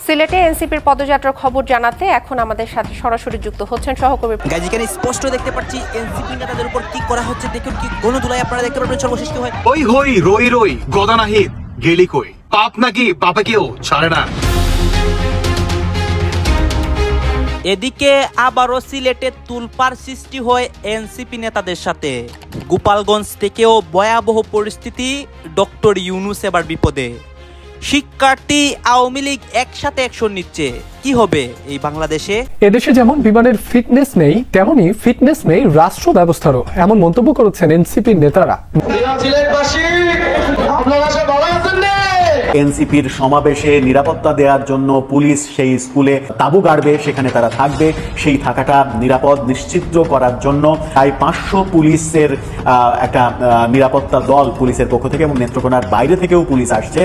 সিলেটে এনসিপির পদযাত্রার খবর জানাতে এখন আমাদের সাথে সরাসরি যুক্ত হচ্ছেন সহকর্মী। গাইজ এখানে স্পষ্ট দেখতে পাচ্ছি এনসিপি নেতাদের উপর কি করা হচ্ছে, দেখুন কি গণধুলাই আপনারা দেখতে পারবেন। সর্বশেষ কি হয়, ওই হই রই রই গদা নাহি গেলি কই, পাপ নাকি বাপে কেউ ছাড়ে না। এদিকে আবারও সিলেটে তুলপার সৃষ্টি হয় এনসিপি নেতাদের সাথে। গোপালগঞ্জ থেকেও ভয়াবহ পরিস্থিতি, ডক্টর ইউনূস এবার বিপদে। শিক্ষার্থী আওয়ামী লীগ একসাথে অ্যাকশন নিচ্ছে, কি হবে এই বাংলাদেশে? এদেশে যেমন বিমানের ফিটনেস নেই, তেমনি ফিটনেস নেই রাষ্ট্র ব্যবস্থারও, এমন মন্তব্য করেছেন এনসিপির নেতারা। এনসিপির সমাবেশে নিরাপত্তা দেওয়ার জন্য পুলিশ সেই স্কুলে তাঁবু গাড়বে, সেখানে তারা থাকবে। সেই থাকাটা নিরাপদ নিশ্চিত করার জন্য প্রায় 500 পুলিশের একটা নিরাপত্তা দল পুলিশের পক্ষ থেকে এবং নেত্রকোনার বাইরে থেকেও পুলিশ আসছে।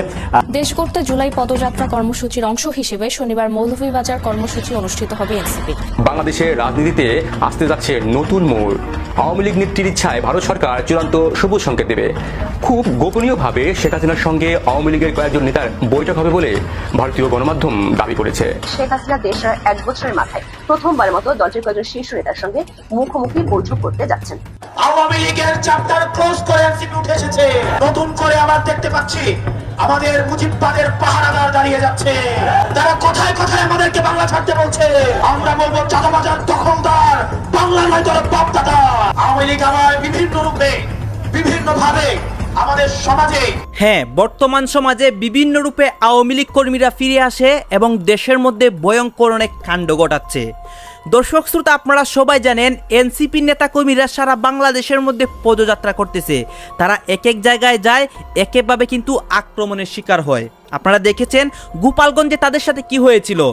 দেশ করতে জুলাই পদযাত্রা কর্মসূচির অংশ হিসেবে শনিবার মৌলভীবাজার কর্মসূচি অনুষ্ঠিত হবে এনসিপি। বাংলাদেশের রাজনীতিতে আসতে যাচ্ছে নতুন মোড়। আওয়ামী লীগ নেত্রীর ইচ্ছায় ভারত সরকার চূড়ান্ত সবুজ সংকেত দেবে। খুব গোপনীয়ভাবে শেখ হাসিনার সঙ্গে আওয়ামী লীগের কয়েকজন নেতার বৈঠক হবে বলে ভারতীয় গণমাধ্যম দাবি করেছে। শেখ হাসিনা দেশের 1 বছরের মাথায় প্রথমবারের মতো দলটির কয়েকজন শীর্ষ নেতার সঙ্গে মুখোমুখি বৈঠক করতে যাচ্ছেন। আওয়ামী লীগের চ্যাপ্টার ক্লোজ করে এনসিপি উঠে এসেছে। নতুন করে আবার দেখতে পাচ্ছি আমাদের মুজিববাদের পাহারাদার দাঁড়িয়ে যাচ্ছে। তারা কোথায় কোথায় আমাদেরকে বাংলা ছাড়তে বলছে। আমরা বলবো চাঁদাবাজার দখলদার, বাংলা নয় তোর বাপ দাদা। আওয়ামী লীগ আমার বিভিন্ন রূপে বিভিন্ন ভাবে আমাদের সমাজে, হ্যাঁ, বর্তমান সমাজে বিভিন্ন রূপে আওয়ামী লীগ কর্মীরা ফিরে আসে এবং দেশের মধ্যে ভয়ঙ্কর অনেক কাণ্ড ঘটাচ্ছে। দর্শক শ্রোতা, আপনারা সবাই জানেন এনসিপি নেতা কর্মীরা সারা বাংলাদেশের মধ্যে পদযাত্রা করতেছে। তারা এক এক জায়গায় যায়, একভাবে কিন্তু আক্রমণের শিকার হয়। আপনারা দেখেছেন গোপালগঞ্জে তাদের সাথে কি হয়েছিল।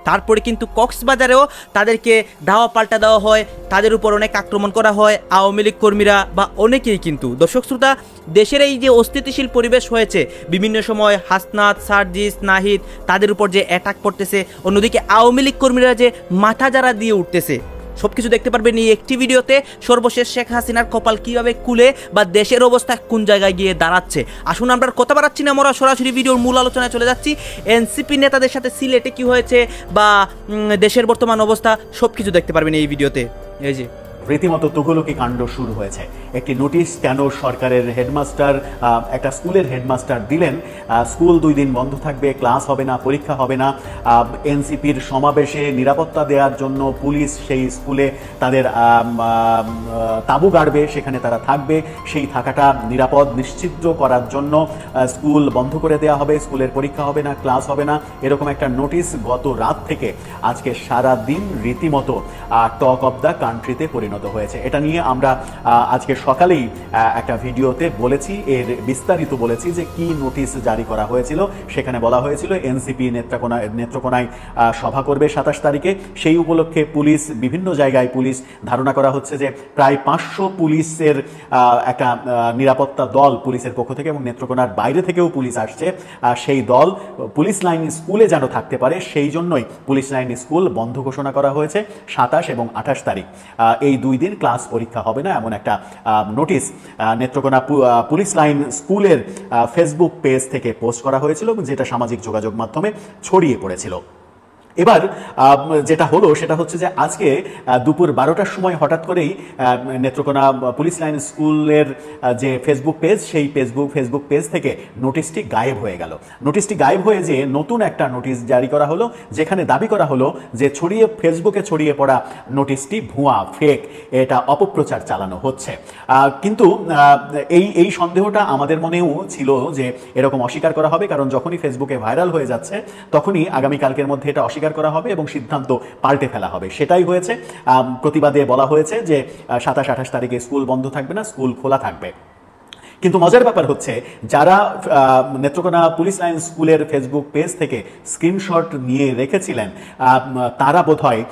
তারপরে কিন্তু কক্সবাজারেও তাদেরকে ধাওয়া পাল্টা দেওয়া হয়, তাদের উপর অনেক আক্রমণ করা হয় আওয়ামী লীগ কর্মীরা বা অনেকেই। কিন্তু দর্শক শ্রোতা, দেশের এই যে অস্থিতিশীল পরিবেশ হয়েছে, বিভিন্ন সময় হাসনাত, সার্জিস, নাহিদ তাদের উপর যে অ্যাটাক করতেছে, অন্যদিকে আওয়ামী লীগ কর্মীরা যে মাথা যারা দিয়ে উঠতেছে, সবকিছু দেখতে পারবেন এই একটি ভিডিওতে। সর্বশেষ শেখ হাসিনার কপাল কিভাবে খুলে বা দেশের অবস্থা কোন জায়গায় গিয়ে দাঁড়াচ্ছে। আসুন, আমরা কথা বাড়াচ্ছি না, আমরা সরাসরি ভিডিওর মূল আলোচনায় চলে যাচ্ছি। এনসিপি নেতাদের সাথে সিলেটে কি হয়েছে বা দেশের বর্তমান অবস্থা সবকিছু দেখতে পারবেন এই ভিডিওতে। এই যে রীতিমতো তুগলকি কাণ্ড শুরু হয়েছে। একটি নোটিশ কেন সরকারের হেডমাস্টার একটা স্কুলের হেডমাস্টার দিলেন, স্কুল 2 দিন বন্ধ থাকবে, ক্লাস হবে না, পরীক্ষা হবে না। এনসিপির সমাবেশে নিরাপত্তা দেওয়ার জন্য পুলিশ সেই স্কুলে তাদের তাঁবু গাড়বে, সেখানে তারা থাকবে। সেই থাকাটা নিরাপদ নিশ্চিত করার জন্য স্কুল বন্ধ করে দেওয়া হবে, স্কুলের পরীক্ষা হবে না, ক্লাস হবে না, এরকম একটা নোটিশ গত রাত থেকে আজকে সারা দিন রীতিমতো টক অব দ্য কান্ট্রিতে পরিণত হয়েছে। এটা নিয়ে আমরা আজকে সকালেই একটা ভিডিওতে বলেছি, এর বিস্তারিত বলেছি যে কি নোটিশ জারি করা হয়েছিল। সেখানে বলা হয়েছিল এনসিপি নেত্রকোনায় সভা করবে 27 তারিখে। সেই উপলক্ষে পুলিশ বিভিন্ন জায়গায় পুলিশ ধারণা করা হচ্ছে যে প্রায় 500 পুলিশের একটা নিরাপত্তা দল পুলিশের পক্ষ থেকে এবং নেত্রকোনার বাইরে থেকেও পুলিশ আসছে। সেই দল পুলিশ লাইন স্কুলে যেন থাকতে পারে, সেই জন্যই পুলিশ লাইন স্কুল বন্ধ ঘোষণা করা হয়েছে 27 এবং 28 তারিখ। এই 2 দিন ক্লাস পরীক্ষা হবে না, এমন একটা নোটিশ নেত্রকোনা পুলিশ লাইন স্কুলের ফেসবুক পেজ থেকে পোস্ট করা হয়েছিল এবং যেটা সামাজিক যোগাযোগ মাধ্যমে ছড়িয়ে পড়েছিল। এবার যেটা হলো সেটা হচ্ছে যে আজকে দুপুর 12টার সময় হঠাৎ করেই নেত্রকোনা পুলিশ লাইন স্কুলের যে ফেসবুক পেজ, সেই ফেসবুক পেজ থেকে নোটিশটি গায়েব হয়ে গেল। নোটিশটি গায়েব হয়ে যে নতুন একটা নোটিশ জারি করা হলো, যেখানে দাবি করা হলো যে ফেসবুকে ছড়িয়ে পড়া নোটিশটি ভুয়া, ফেক, এটা অপপ্রচার চালানো হচ্ছে। কিন্তু এই সন্দেহটা আমাদের মনেও ছিল যে এরকম অস্বীকার করা হবে, কারণ যখনই ফেসবুকে ভাইরাল হয়ে যাচ্ছে তখনই আগামীকালকের মধ্যে এটা অস্বীকার করা হবে এবং সিদ্ধান্ত পাল্টে ফেলা হবে। সেটাই হয়েছে। প্রতিবাদে বলা হয়েছে যে 27-28 তারিখে স্কুল বন্ধ থাকবে না, স্কুল খোলা থাকবে। কিন্তু মজার ব্যাপার হচ্ছে যারা নেত্রকোনা পুলিশ লাইন স্কুলের ফেসবুক পেজ থেকে স্ক্রিনশট নিয়ে রেখেছিলেন, তারা বোধহয়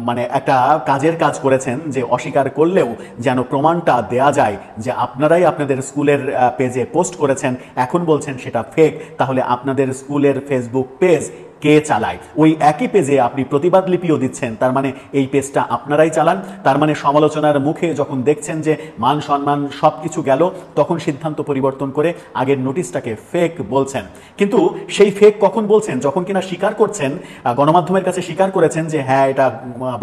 মানে একটা কাজের কাজ করেছেন যে অস্বীকার করলেও যেন প্রমাণটা দেয়া যায় যে আপনারাই আপনাদের স্কুলের পেজে পোস্ট করেছেন, এখন বলছেন সেটা ফেক, তাহলে আপনাদের স্কুলের ফেসবুক পেজ কে চালায়। ওই একই পেজে আপনি প্রতিবাদ লিপিও দিচ্ছেন, তার মানে এই পেজটা আপনারাই চালান। তার মানে সমালোচনার মুখে যখন দেখছেন যে মান সম্মান সব কিছু গেল, তখন সিদ্ধান্ত পরিবর্তন করে আগের নোটিশটাকে ফেক বলছেন। কিন্তু সেই ফেক কখন বলছেন? যখন কিনা স্বীকার করছেন, গণমাধ্যমের কাছে স্বীকার করেছেন যে হ্যাঁ এটা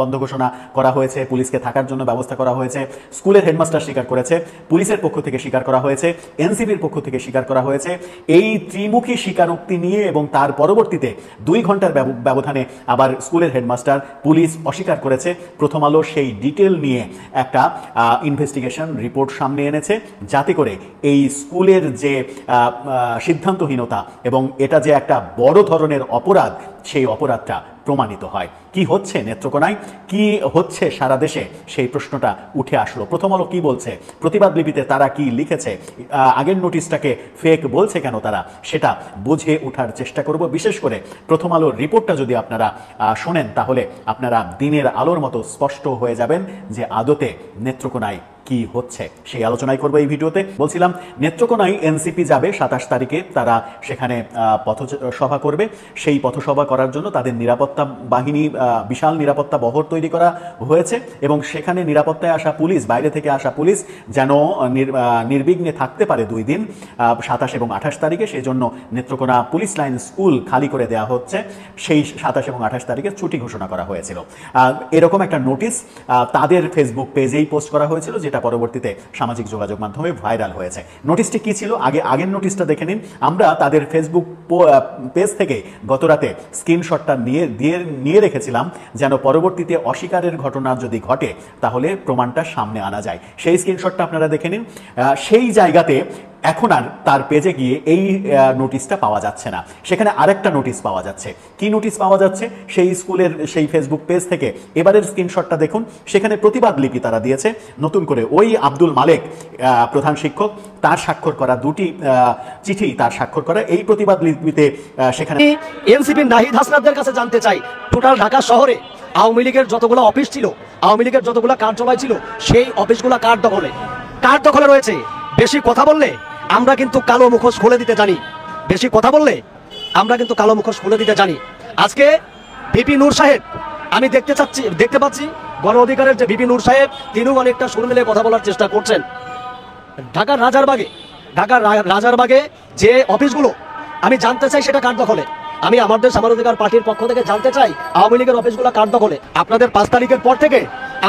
বন্ধ ঘোষণা করা হয়েছে, পুলিশকে থাকার জন্য ব্যবস্থা করা হয়েছে, স্কুলের হেডমাস্টার স্বীকার করেছে, পুলিশের পক্ষ থেকে স্বীকার করা হয়েছে, এনসিপির পক্ষ থেকে স্বীকার করা হয়েছে। এই ত্রিমুখী স্বীকারোক্তি নিয়ে এবং তার পরবর্তীতে 2 ঘন্টার ব্যবধানে আবার স্কুলের হেডমাস্টার, পুলিশ অস্বীকার করেছে। প্রথম আলো সেই ডিটেল নিয়ে একটা ইনভেস্টিগেশন রিপোর্ট সামনে এনেছে, যাতে করে এই স্কুলের যে সিদ্ধান্তহীনতা এবং এটা যে একটা বড় ধরনের অপরাধ, সেই অপরাধটা প্রমাণিত হয়। কি হচ্ছে নেত্রকোনায়, কি হচ্ছে সারা দেশে, সেই প্রশ্নটা উঠে আসলো। প্রথম আলো কি বলছে, প্রতিবাদ লিপিতে তারা কি লিখেছে, আগের নোটিশটাকে ফেক বলছে কেন তারা, সেটা বুঝে ওঠার চেষ্টা করব। বিশেষ করে প্রথম আলোর রিপোর্টটা যদি আপনারা শোনেন, তাহলে আপনারা দিনের আলোর মতো স্পষ্ট হয়ে যাবেন যে আদতে নেত্রকোনায় কি হচ্ছে, সেই আলোচনাই করবো এই ভিডিওতে। বলছিলাম নেত্রকোনায় এনসিপি যাবে 27 তারিখে, তারা সেখানে পথসভা করবে। সেই পথসভা করার জন্য তাদের নিরাপত্তা বাহিনী, বিশাল নিরাপত্তা বহর তৈরি করা হয়েছে এবং সেখানে নিরাপত্তায় আসা পুলিশ, বাইরে থেকে আসা পুলিশ যেন নির্বিঘ্নে থাকতে পারে 2 দিন, 27 এবং 28 তারিখে। সেই জন্য নেত্রকোনা পুলিশ লাইন স্কুল খালি করে দেওয়া হচ্ছে। সেই 27 এবং 28 তারিখে ছুটি ঘোষণা করা হয়েছিল। এরকম একটা নোটিশ তাদের ফেসবুক পেজেই পোস্ট করা হয়েছিল, যেটা পরবর্তীতে সামাজিক যোগাযোগ মাধ্যমে ভাইরাল হয়েছে। নোটিশটি কি ছিল, আগের নোটিশটা দেখে নিন। আমরা তাদের ফেসবুক পেজ থেকে গতরাতে স্ক্রিনশটটা নিয়ে রেখেছিলাম, যেন পরবর্তীতে অস্বীকারের ঘটনা যদি ঘটে তাহলে প্রমাণটা সামনে আনা যায়। সেই স্ক্রিনশটটা আপনারা দেখে নিন। সেই জায়গাতে এখন আর তার পেজে গিয়ে এই নোটিশটা পাওয়া যাচ্ছে না, সেখানে আরেকটা নোটিশ পাওয়া যাচ্ছে। কি নোটিশ পাওয়া যাচ্ছে? সেই স্কুলের সেই ফেসবুক পেজ থেকে এবারের স্ক্রিনশটটা দেখুন। সেখানে প্রতিবাদ লিপি তারা দিয়েছে নতুন করে। ওই আব্দুল মালেক প্রধান শিক্ষক, তার স্বাক্ষর করা 2টি চিঠি, তার স্বাক্ষর করা এই প্রতিবাদ লিপিতে সেখানে এনসিপি নাহিদ হাসনাতদের কাছে জানতে চাই, টোটাল ঢাকা শহরে আওয়ামী লীগের যতগুলো অফিস ছিল, আওয়ামী লীগের যতগুলো কার্যালয় ছিল, সেই অফিসগুলো কার দখলে রয়েছে? বেশি কথা বললে আমরা কিন্তু কালো মুখোশ খুলে দিতে জানি, বেশি কথা বললে আমরা কিন্তু কালো মুখোশ খুলে দিতে জানি। আজকে ভিপি নূর সাহেব, আমি দেখতে পাচ্ছি গণ অধিকারের যে ভিপি নূর সাহেব, তিনিও অনেকটা সুর মিলে কথা বলার চেষ্টা করছেন। ঢাকার রাজারবাগে যে অফিসগুলো, আমি জানতে চাই সেটা কার দখলে। আমি আমাদের সমাজ অধিকার পার্টির পক্ষ থেকে জানতে চাই আওয়ামী লীগের অফিসগুলো কার দখলে। আপনাদের 5 তারিখের পর থেকে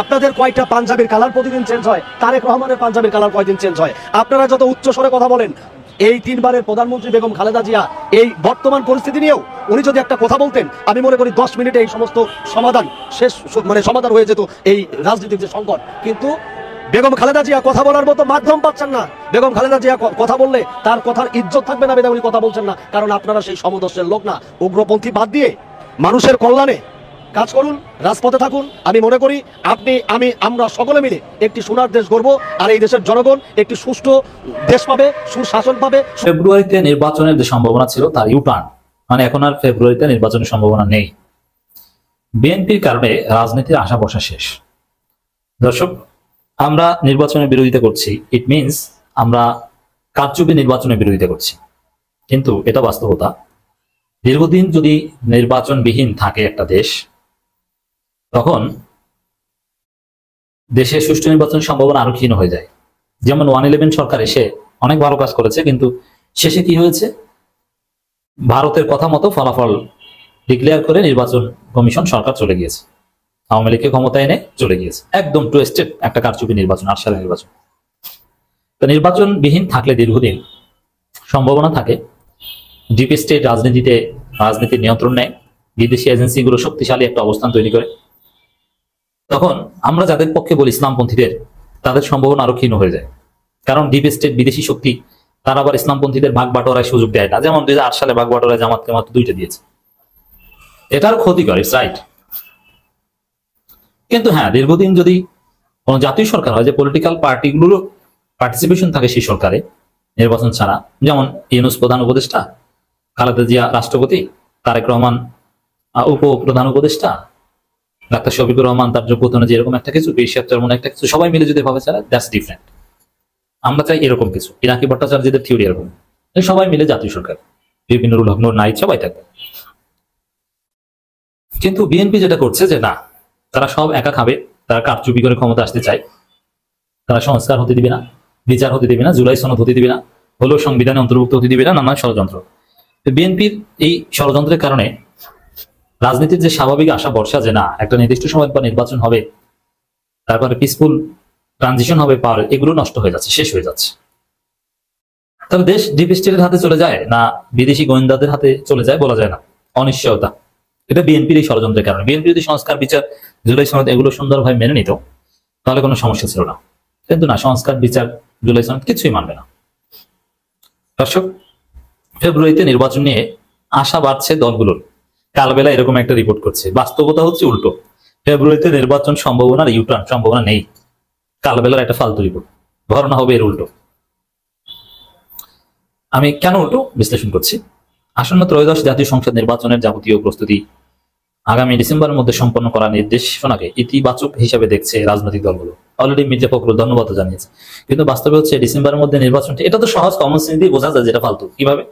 আপনাদের কয়টা পাঞ্জাবির কালার প্রতিদিন চেঞ্জ হয়? তারেক রহমানের পাঞ্জাবির কালার কয়দিন চেঞ্জ হয়? আপনারা যত উচ্চ স্বরে কথা বলেন, এই 3 বারের প্রধানমন্ত্রী বেগম খালেদা জিয়া এই বর্তমান পরিস্থিতি নিয়েও উনি যদি একটা কথা বলতেন, আমি মনে করি 10 মিনিটে এই সমস্ত সমাধান সমাধান হয়ে যেত এই রাজনীতির যে সংকট। কিন্তু বেগম খালেদা জিয়া কথা বলার মতো মাধ্যম পাচ্ছেন না। বেগম খালেদা জিয়া কথা বললে তার কথার ইজ্জত থাকবে না, বেদা উনি কথা বলছেন না। কারণ আপনারা সেই সমদর্শের লোক না। উগ্রপন্থী বাদ দিয়ে মানুষের কল্যাণে কাজ করুন, রাজপথে থাকুন। আমি মনে করি আমরা সকলে মিলে একটি সোনার দেশ গড়ব, আর এই দেশের জনগণ একটি সুষ্ঠু দেশ পাবে, সুশাসন পাবে। ফেব্রুয়ারিতে নির্বাচনের যে সম্ভাবনা ছিল তার ইউটার্ন, মানে এখন আর ফেব্রুয়ারিতে নির্বাচনের সম্ভাবনা নেই। বিএনপির কারণে রাজনীতির আশা বসা শেষ। দর্শক, আমরা নির্বাচনের বিরোধিতা করছি, ইট মিনস আমরা কারচুপি নির্বাচনের বিরোধিতা করছি, কিন্তু এটা বাস্তবতা। দীর্ঘদিন যদি নির্বাচনবিহীন থাকে একটা দেশ, তখন দেশে সুষ্ঠু নির্বাচনের সম্ভাবনা আরো ক্ষীণ হয়ে যায়। যেমন 111 সরকার এসে অনেক ভালো কাজ করেছে, কিন্তু শেষে কি হয়েছে? ভারতের কথা মতো ফলাফল ডিক্লেয়ার করে নির্বাচন কমিশন সরকার চলে গিয়েছে, আওয়ামী লীগকে ক্ষমতায় এনে চলে গিয়েছে। একদম টুয়েস্টেড একটা কারচুপি নির্বাচন, 8 সালের নির্বাচন। তো নির্বাচনবিহীন থাকলে দীর্ঘদিন সম্ভাবনা থাকে ডিপ স্টেট রাজনীতির নিয়ন্ত্রণ নেয়, বিদেশি এজেন্সিগুলো শক্তিশালী একটা অবস্থান তৈরি করে। তখন আমরা যাদের পক্ষে বলি ইসলামপন্থীদের, তাদের সম্ভাবনা আরো ক্ষীণ হয়ে যায়। কারণ ডিপ স্টেট বিদেশি শক্তি তারা আবার ইসলামপন্থীদের ভাগ বাটোয়ারায় সুযোগ দেয় না। যেমন 2008 সালে ভাগ বাটোয়ারায় জামাতকে মাত্র 2টা দিয়েছে। এটার ক্ষতিকর, ইটস রাইট। কিন্তু হ্যাঁ, দীর্ঘদিন যদি কোন জাতীয় সরকার হয়, যে পলিটিক্যাল পার্টিগুলোর পার্টিসিপেশন থাকে সেই সরকারে নির্বাচন ছাড়া, যেমন ইউনূস প্রধান উপদেষ্টা, খালেদা জিয়া রাষ্ট্রপতি, তারেক রহমান উপ-প্রধান উপদেষ্টা, ডাক্তার শফিকুর রহমান তার যোগ্যতা অনুযায়ী এরকম একটা কিছু, পেশিয়ার চরমন একটা কিছু, সবাই মিলে যদি ভাবে ছাড়া, দ্যাটস ডিফারেন্ট। আমরা চাই এরকম কিছু, পিনাকি ভট্টাচার্যদের থিওরি এরকম, সবাই মিলে জাতীয় সরকার, বিভিন্ন রুল হক, নাইট সবাই থাকবে। কিন্তু বিএনপি যেটা করছে যে না, তারা সব একা খাবে, তারা কারচুপি করে ক্ষমতা আসতে চায়, তারা সংস্কার হতে দিবে না, বিচার হতে দিবে না, জুলাই সনদ হতে দিবে না, হলেও সংবিধানে অন্তর্ভুক্ত হতে দিবে না, নানান ষড়যন্ত্র। বিএনপির এই ষড়যন্ত্রের কারণে রাজনীতির যে স্বাভাবিক আশা ভরসা যে না একটা নির্দিষ্ট সময় পর নির্বাচন হবে, তারপরে পিসফুল ট্রানজিশন হবে, পাওয়ার, এগুলো নষ্ট হয়ে যাচ্ছে, শেষ হয়ে যাচ্ছে। তবে দেশ ডিপ স্টেটের হাতে চলে যায় না বিদেশি গোয়েন্দাদের হাতে চলে যায় বলা যায় না, অনিশ্চয়তা। এটা বিএনপির এই ষড়যন্ত্রের কারণে। বিএনপি যদি সংস্কার, বিচার, জুলাই সনদ এগুলো সুন্দরভাবে মেনে নিত তাহলে কোনো সমস্যা ছিল না, কিন্তু না, সংস্কার, বিচার, জুলাই সনদ কিছুই মানবে না। দর্শক, ফেব্রুয়ারিতে নির্বাচন নিয়ে আশা বাড়ছে দলগুলোর। কালবেলা এরকম একটা রিপোর্ট করছে, বাস্তবতা হচ্ছে উল্টো। ফেব্রুয়ারিতে নির্বাচন সম্ভাবনার ইউটার্ন সম্ভাবনা নেই। কালবেলার একটা ফালতু রিপোর্ট, ধারণা হবে এর উল্টো। আমি কেন উল্টো বিশ্লেষণ করছি। আসন্ন ত্রয়োদশ জাতীয় সংসদ নির্বাচনের যাবতীয় প্রস্তুতি আগামী ডিসেম্বরের মধ্যে সম্পন্ন করার নির্দেশনাকে ইতিবাচক হিসাবে দেখছে রাজনৈতিক দলগুলো। অলরেডি মির্জা ফখরুল ধন্যবাদ জানিয়েছে, কিন্তু বাস্তবে হচ্ছে ডিসেম্বরের মধ্যে নির্বাচনটা, এটা তো সহজ কমন সেন্স দিয়ে বোঝা যায় যেটা ফালতু। কিভাবে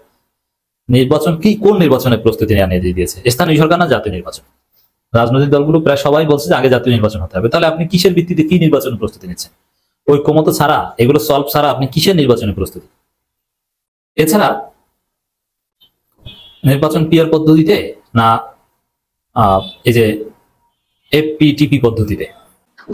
নির্বাচন কি, কোন নির্বাচনের প্রস্তুতি নিয়ে দিয়েছে? স্থানীয় সরকার না জাতীয় নির্বাচন? রাজনৈতিক দলগুলো প্রায় সবাই বলছে যে আগে জাতীয় নির্বাচন হতে হবে। তাহলে আপনি কিসের ভিত্তিতে কি নির্বাচনের প্রস্তুতি নিচ্ছেন? ঐক্যমত ছাড়া, এগুলো সলভ ছাড়া আপনি কিসের নির্বাচনের প্রস্তুতি? এছাড়া নির্বাচন পিআর পদ্ধতিতে না এই যে এফপিটিপি পদ্ধতিতে?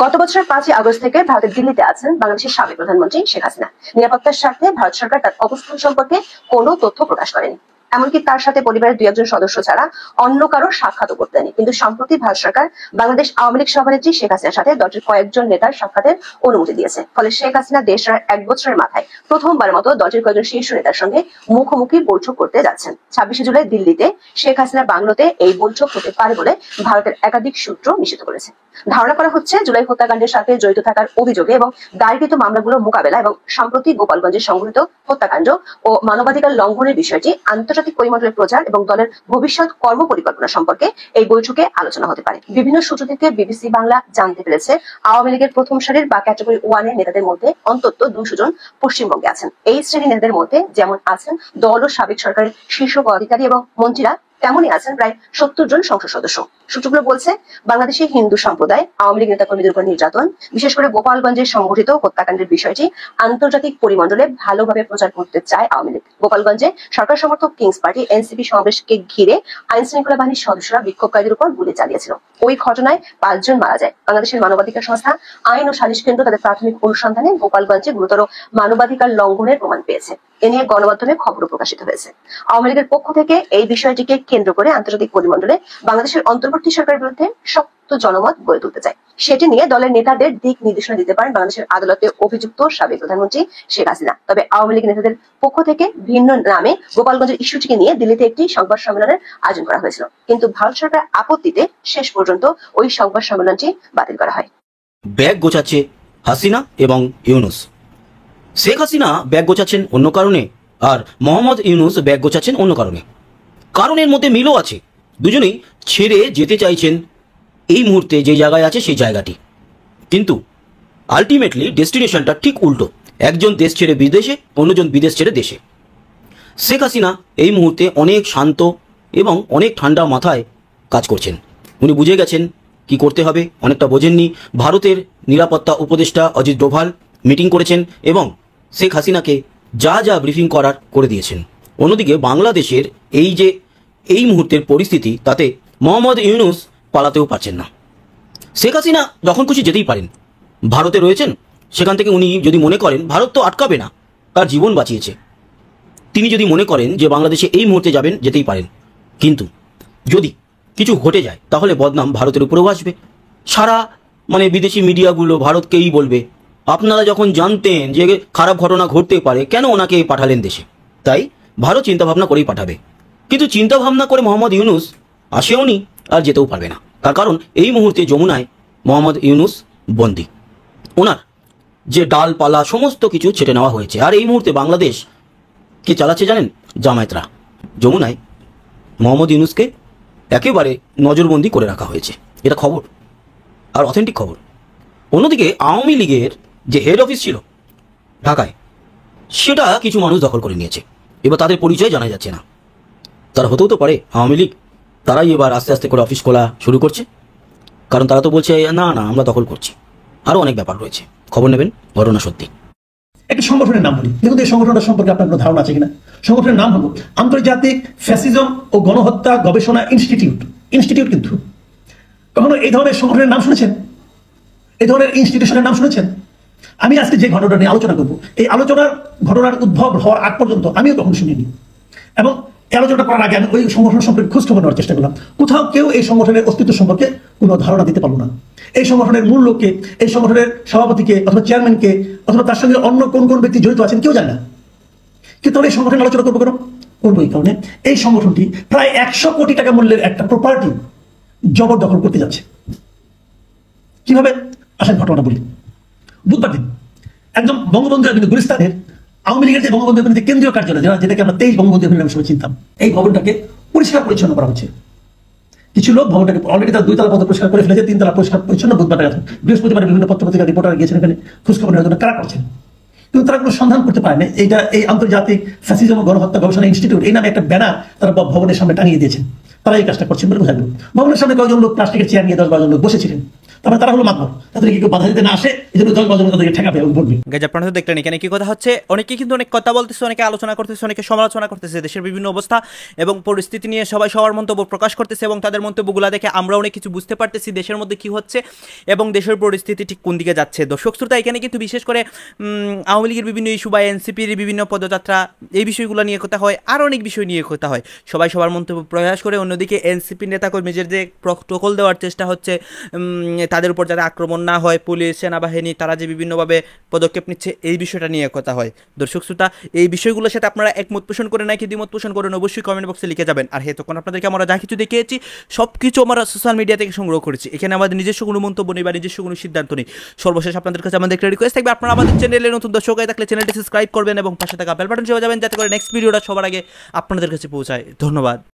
গত বছর 5 আগস্ট থেকে ভারতের দিল্লিতে আছেন বাংলাদেশের সাবেক প্রধানমন্ত্রী শেখ হাসিনা। নিরাপত্তার স্বার্থে ভারত সরকার তার অবস্থান সম্পর্কে কোনো তথ্য প্রকাশ করেনি, এমনকি তার সাথে পরিবারের 2-1 সদস্য ছাড়া অন্য কারো সাক্ষাৎও করতে দেয়নি। কিন্তু সম্প্রতি ভারত সরকার বাংলাদেশ আওয়ামী লীগ সভানেত্রী শেখ হাসিনার সাথে দলটির কয়েকজন নেতার সাক্ষাতের অনুমতি দিয়েছে। ফলে শেখ হাসিনা দেশ ছাড়ার 1 বছরের মাথায় প্রথমবারের মতো দলটির কয়েকজন শীর্ষ নেতার সঙ্গে মুখোমুখি বৈঠক করতে যাচ্ছেন। 26 জুলাই দিল্লিতে শেখ হাসিনার বাংলোতে এই বৈঠক হতে পারে বলে ভারতের একাধিক সূত্র নিশ্চিত করেছে। ধারণা করা হচ্ছে জুলাই হত্যাকাণ্ডের সাথে জড়িত থাকার অভিযোগে এবং দায়েরকৃত মামলাগুলো মোকাবেলা এবং সাম্প্রতিক গোপালগঞ্জে সংঘটিত হত্যাকাণ্ড ও মানবাধিকার লঙ্ঘনের বিষয়টি আন্তর্জাতিক পরিমণ্ডলে প্রচার এবং দলের ভবিষ্যৎ কর্মপরিকল্পনা সম্পর্কে এই বৈঠকে আলোচনা হতে পারে। বিভিন্ন সূত্র থেকে বিবিসি বাংলা জানতে পেরেছে আওয়ামী লীগের প্রথম সারির বা ক্যাটাগরি 1 এর নেতাদের মধ্যে অন্তত 200 জন পশ্চিমবঙ্গে আছেন। এই শ্রেণীর নেতাদের মধ্যে যেমন আছেন দল ও সাবেক সরকারের শীর্ষ পদাধিকারী এবং মন্ত্রীরা, তেমনই আছেন প্রায় 70 জন সংসদ সদস্য। সূত্রগুলো বলছে বাংলাদেশের হিন্দু সম্প্রদায় আওয়ামী লীগ নেতাকর্মীদের উপর নির্যাতন, বিশেষ করে গোপালগঞ্জে সংঘটিত হত্যাকাণ্ডের বিষয়টি আন্তর্জাতিক পরিমণ্ডলে ভালোভাবে প্রচার করতে চায় আওয়ামী লীগ। গোপালগঞ্জে সরকার সমর্থক কিংস পার্টি এনসিপি সমাবেশকে ঘিরে আইন শৃঙ্খলা বাহিনীর সদস্যরা বিক্ষোভকারীদের উপর গুলি চালিয়েছিল। ওই ঘটনায় 5 জন মারা যায়। বাংলাদেশের মানবাধিকার সংস্থা আইন ও সালিশ কেন্দ্র তাদের প্রাথমিক অনুসন্ধানে গোপালগঞ্জে গুরুতর মানবাধিকার লঙ্ঘনের প্রমাণ পেয়েছে। এ নিয়ে গণমাধ্যমে খবরও প্রকাশিত হয়েছে। আওয়ামী লীগের পক্ষ থেকে এই বিষয়টিকে কেন্দ্র করে আন্তর্জাতিক পরিমণ্ডলে বাংলাদেশের অন্তর্বর্তী সরকারের বিরুদ্ধে শক্ত জনমত গড়ে তুলতে চায়। সেটি নিয়ে দলের নেতাদের দিক নির্দেশনা দিতে পারেন বাংলাদেশের আদালতে অভিযুক্ত সাবেক প্রধানমন্ত্রী শেখ হাসিনা। তবে আওয়ামী লীগ নেতাদের পক্ষ থেকে ভিন্ন নামে গোপালগঞ্জের ইস্যুটিকে নিয়ে দিল্লিতে একটি সংবাদ সম্মেলনের আয়োজন করা হয়েছিল, কিন্তু ভারত সরকার আপত্তিতে শেষ পর্যন্ত ওই সংবাদ সম্মেলনটি বাতিল করা হয়। ব্যাগ গোছাচ্ছে হাসিনা এবং ইউনুস। শেখ হাসিনা ব্যাগ গোছাচ্ছেন অন্য কারণে, আর মোহাম্মদ ইউনুস ব্যাগ গোছাচ্ছেন অন্য কারণে। কারণের মধ্যে মিলও আছে, দুজনেই ছেড়ে যেতে চাইছেন এই মুহূর্তে যে জায়গায় আছে সেই জায়গাটি, কিন্তু আলটিমেটলি ডেস্টিনেশনটা ঠিক উল্টো। একজন দেশ ছেড়ে বিদেশে, অন্যজন বিদেশ ছেড়ে দেশে। শেখ হাসিনা এই মুহূর্তে অনেক শান্ত এবং অনেক ঠান্ডা মাথায় কাজ করছেন। উনি বুঝে গেছেন কি করতে হবে, অনেকটা বোঝেননি। ভারতের নিরাপত্তা উপদেষ্টা অজিত ডোভাল মিটিং করেছেন এবং শেখ হাসিনাকে যা যা ব্রিফিং করার করে দিয়েছেন। অন্যদিকে বাংলাদেশের এই মুহূর্তের পরিস্থিতি, তাতে মোহাম্মদ ইউনুস পালাতেও পারছেন না। শেখ হাসিনা যখন খুশি যেতেই পারেন, ভারতে রয়েছেন, সেখান থেকে উনি যদি মনে করেন ভারত তো আটকাবে না, তার জীবন বাঁচিয়েছে, তিনি যদি মনে করেন যে বাংলাদেশে এই মুহূর্তে যাবেন, যেতেই পারেন। কিন্তু যদি কিছু ঘটে যায় তাহলে বদনাম ভারতের উপরেও আসবে। সারা বিদেশি মিডিয়াগুলো ভারতকেই বলবে, আপনারা যখন জানতেন যে খারাপ ঘটনা ঘটতে পারে কেন ওনাকে পাঠালেন দেশে। তাই ভারত চিন্তাভাবনা করেই পাঠাবে, কিন্তু চিন্তাভাবনা করে মোহাম্মদ ইউনুস আসেওনি আর যেতেও পারবে না। তার কারণ এই মুহূর্তে যমুনায় মোহাম্মদ ইউনুস বন্দী, ওনার যে ডালপালা সমস্ত কিছু ছেটে নেওয়া হয়েছে। আর এই মুহূর্তে বাংলাদেশ কে চালাচ্ছে জানেন? জামায়াতরা। যমুনায় মোহাম্মদ ইউনুসকে একেবারে নজরবন্দি করে রাখা হয়েছে, এটা খবর, আর অথেন্টিক খবর। অন্যদিকে আওয়ামী লীগের যে হেড অফিস ছিল ঢাকায়, সেটা কিছু মানুষ দখল করে নিয়েছে। এবার তাদের পরিচয় জানা যাচ্ছে না, তারা হতেও তো পারে আওয়ামী লীগ তারাই এবার আস্তে আস্তে করে অফিস খোলা শুরু করছে, কারণ তারা তো বলছে না না আমরা দখল করছি। আরও অনেক ব্যাপার রয়েছে, খবর নেবেন, ঘটনা সত্যি। একটা সংগঠনের নাম বলি, দেখুন এই সংগঠনটা সম্পর্কে আপনার কোনো ধারণা আছে কিনা। সংগঠনের নাম হলো আন্তর্জাতিক ফ্যাসিজম ও গণহত্যা গবেষণা ইনস্টিটিউট। কিন্তু কখনো এই ধরনের সংগঠনের নাম শুনেছেন? এই ধরনের ইনস্টিটিউশনের নাম শুনেছেন? আমি আজকে যে ঘটনাটা নিয়ে আলোচনা করবো, এই ঘটনার উদ্ভব হওয়ার আগ পর্যন্ত আমিও কখনো শুনিনি, এবং এই আলোচনা করার আগে আমি ওই সংগঠন সম্পর্কে খোঁজ খবর নেওয়ার চেষ্টা করলাম। কোথাও কেউ এই সংগঠনের অস্তিত্ব সম্পর্কে কোনো ধারণা দিতে পারলো না। এই সংগঠনের মূল লোককে, এই সংগঠনের সভাপতিকে অথবা চেয়ারম্যানকে অথবা তার সঙ্গে অন্য কোন কোন ব্যক্তি জড়িত আছেন কেউ জানে না। কিন্তু তাহলে এই সংগঠনের আলোচনা করবো কেন? করবো এই কারণে এই সংগঠনটি প্রায় 100 কোটি টাকা মূল্যের একটা প্রপার্টি জবরদখল করতে যাচ্ছে। কিভাবে? আসেন ঘটনাটা বলি। বুধবার দিন একদম বঙ্গবন্ধু এভিনিউ গুলিস্তানের আওয়ামী লীগের যে বঙ্গবন্ধু এভিনিউ কেন্দ্রীয় কার্যালয়, যেটাকে আমরা 23 বঙ্গবন্ধু এভিনিউ নামে চিনতাম, এই ভবনটাকে পরিষ্কার পরিচ্ছন্ন করা হচ্ছে। কিছু লোক ভবনটাকে অলরেডি তার 2 তলা পর্যন্ত পরিষ্কার করে ফেলেছে, 3 তলা পরিষ্কার পরিচ্ছন্ন বুধবার বৃহস্পতিবার বিভিন্ন পত্রপত্রিকা রিপোর্টার গিয়েছেন এখানে খোঁজখবর নেওয়ার জন্য, কারা করছেন। কিন্তু তারা কোনো সন্ধান করতে পারে না। এই আন্তর্জাতিক ফ্যাসিজম ও গণহত্যা গবেষণা ইনস্টিটিউট এই নামে একটা ব্যানার তারা ভবনের সামনে টাঙিয়ে দিয়েছেন। তারা এই কাজটা করছেন বলে বোঝা গেল। ভবনের সামনে কয়েকজন লোক প্লাস্টিকের চেয়ার নিয়ে 10-12 জন লোক বসেছিলেন। তারপরে তারা হলো মাতবর, তাদেরকে কেউ বাধা দিতে না আসে, এই জন্য 10-12 জন তাদেরকে ঠেকাবে এবং বলবে। গাইজ আপনারা তো দেখলেন এখানে কি কথা হচ্ছে। অনেকে কিন্তু অনেক কথা বলতেছে, অনেকে আলোচনা করতেছে, অনেকে সমালোচনা করতেছে দেশের বিভিন্ন অবস্থা এবং পরিস্থিতি নিয়ে সবাই সবার মন্তব্য প্রকাশ করতেছে, এবং তাদের মন্তব্যগুলো দেখে আমরা অনেক কিছু বুঝতে পারতেছি দেশের মধ্যে কি হচ্ছে এবং দেশের পরিস্থিতি ঠিক কোন দিকে যাচ্ছে। দর্শক শ্রোতা, এখানে কিন্তু বিশেষ করে আওয়ামী লীগের বিভিন্ন ইস্যু বা এনসিপির বিভিন্ন পদযাত্রা, এই বিষয়গুলো নিয়ে কথা হয়, আর অনেক বিষয় নিয়ে কথা হয়। সবাই সবার মন্তব্য প্রকাশ করে। অন্যদিকে এনসিপি নেতাকর্মীদের যে প্রটোকল দেওয়ার চেষ্টা হচ্ছে, তাদের উপর যারা আক্রমণ না হয়, পুলিশ সেনাবাহিনী তারা যে বিভিন্নভাবে পদক্ষেপ নিচ্ছে, এই বিষয়টা নিয়ে কথা হয়। দর্শক শ্রোতা, এই বিষয়গুলোর সাথে আপনারা একমত পোষণ করে নাকি দ্বিমত পোষণ করেন অবশ্যই কমেন্ট বক্সে লিখে যাবেন। আর হ্যাঁ, তখন আপনাদেরকে আমরা যা কিছু দেখিয়েছি সব কিছু আমরা সোশ্যাল মিডিয়া থেকে সংগ্রহ করেছি। এখানে আমাদের নিজস্ব কোনো মন্তব্য নেই বা নিজস্ব কোনো সিদ্ধান্ত নেই। সর্বশেষ আপনাদের কাছে আমাদের একটা রিকোয়েস্ট থাকবে, আপনারা আমাদের চ্যানেলে নতুন দর্শক হয়ে থাকলে চ্যানেলটি সাবস্ক্রাইব করবেন এবং পাশে থাকা বেল বাটন চেপে যাবেন, যাতে করে নেক্সট ভিডিওটা সবার আগে আপনাদের কাছে পৌঁছায়। ধন্যবাদ।